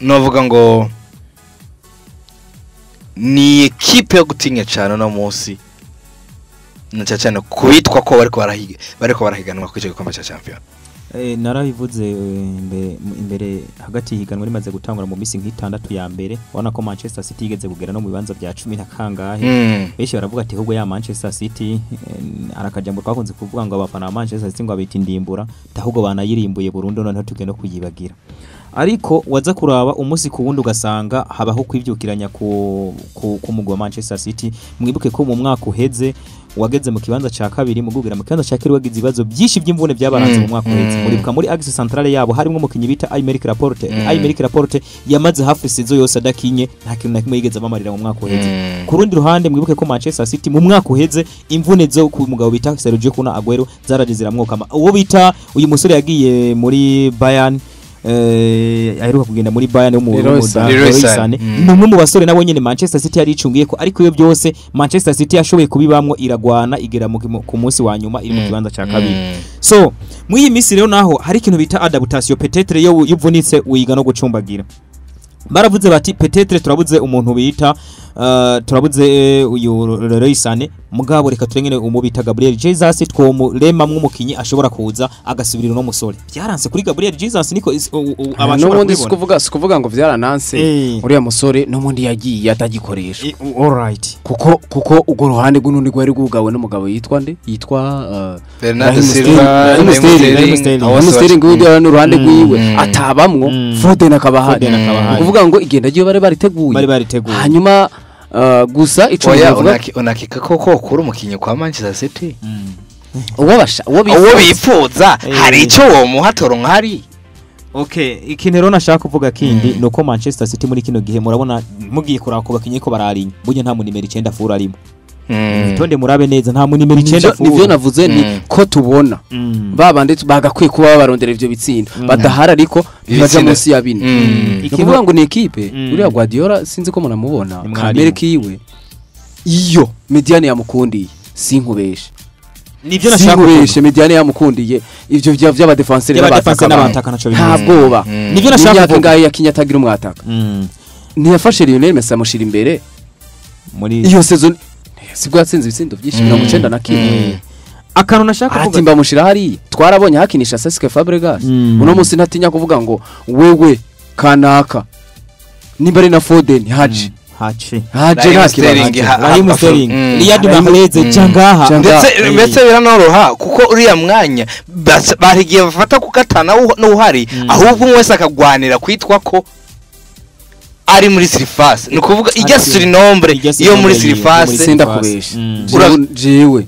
novuga ngo ni equipe yo gutinya cyane no munsi na cyane kubitwa ko bariko barahiganwa ku gikombe cya champion. Narabivuze imbere hagati higanwa rimaze gutangura mu misi nk'itandatu ya mbere ubona ko Manchester City igeze kugera no mu bibanza bya 10 na kangahe benshi baravuga ati ahubwo ya Manchester City arakajambo twakunze kuvuga ngo abafana ba Manchester City ngo abita indimbura ahubwo banayirimbuye burundu none tugende kuyibagira ariko waza kuraba umunsi ku wundi ugasanga habaho kwivyukiranya ku mugwa Manchester City mwibuke ko mu mwaka uheze wageze mu kibanza ca kabiri mugugira mu kibanza ca kiri wagize ibibazo byinshi by'imvune byabaranze mu mwaka uheze muribuka muri Axe Centrale yabo harimo umukinyi bita Aymeric Laporte yamaze hafi sezo yose adakinye nta kintu na kimwe yigeze bamarira mu mwaka uheze ku rundi ruhande mwibuke ko Manchester City mu mwaka uheze imvune zo ku mugabo bita Sergio Kun Aguero zaraje ziramwokama uwo bita uyu musore yagiye muri Bayern aheruka kugenda muri Bayern yo mu Roysane numwe mu basore nabo nyene Manchester City yari icungiye ko ariko iyo byose Manchester City yashoboye kubibamwo iragwana igera ku munsi wa nyuma iri mu kibanza ca kabiri so mu iyi misi rero naho hari ikintu bita adaptation peut-être yo yuvunitse uyiga no gucumbagira baravuze bati peut-être turabuze umuntu bita turabuze uyu Roysane mugabo reka turengene umubita Gabriel Jesus twomurema mwumukinyi ashobora kuza agasubirira no musore byaranse kuri Gabriel Jesus niko abashobora kubona sikuvuga ngo byarananse uriya musore no mundi yagiye atagikoresha all right kuko ugo ruhande gunundi gwari gugawe n'umugabo yitwa Bernardo Silva Musteri ngudi n'uruhande gwiwe atabamwo Foden akabahari kuvuga ngo igenda giye bari bariteguye hanyuma gusa ico unakika koko kuri umukinyi kwa Manchester City uwo bipfuza hari ico wo muhatoro nkari okay ikinero nashaka kuvuga kindi nuko Manchester City muri kino gihe murabona mugiye kurako bakinye ko bararinya buryo nta mu nimero 9 fura arimo itonde murabe neza nta mu nimero 9 fura nivyo navuze ni ko tubona babande bagakwiye kuba barondera ivyo bitsinda badahara ariko baje munsi ya 4 kuvuga ngo ni equipe uriya Guardiola sinzi ko munamubona kamere kiwe iyo mediane yamukundiye sinkubeshe nivyo nashaka kubeshe mediane yamukundiye ivyo vy'aba defenseur n'abataka naco ntabwoba nivyo nashaka kuvuga ngaye yakinyatagira umwataka ntiyafashe Lionel Messi amushira imbere muri iyo season sibwo yatsinze ibitsindo byinshi 90 na kimwe akantu nashaka kuvuga ati mbamushira hari twarabonye hakinisha Cesc Fabregas uno munsi ntatinya kuvuga ngo wewe kanaka nimbari na Foden haje Raheem Sterling Riyad Mahrez cangaha ndetse biranoroha kuko uriya mwanya barigiye bafata kukatana n'uhari ahubwo mwese akagwanira kwitwa ko ari muri surface nukuvuga ijya suri nombre iyo muri surface senda kubesha jewe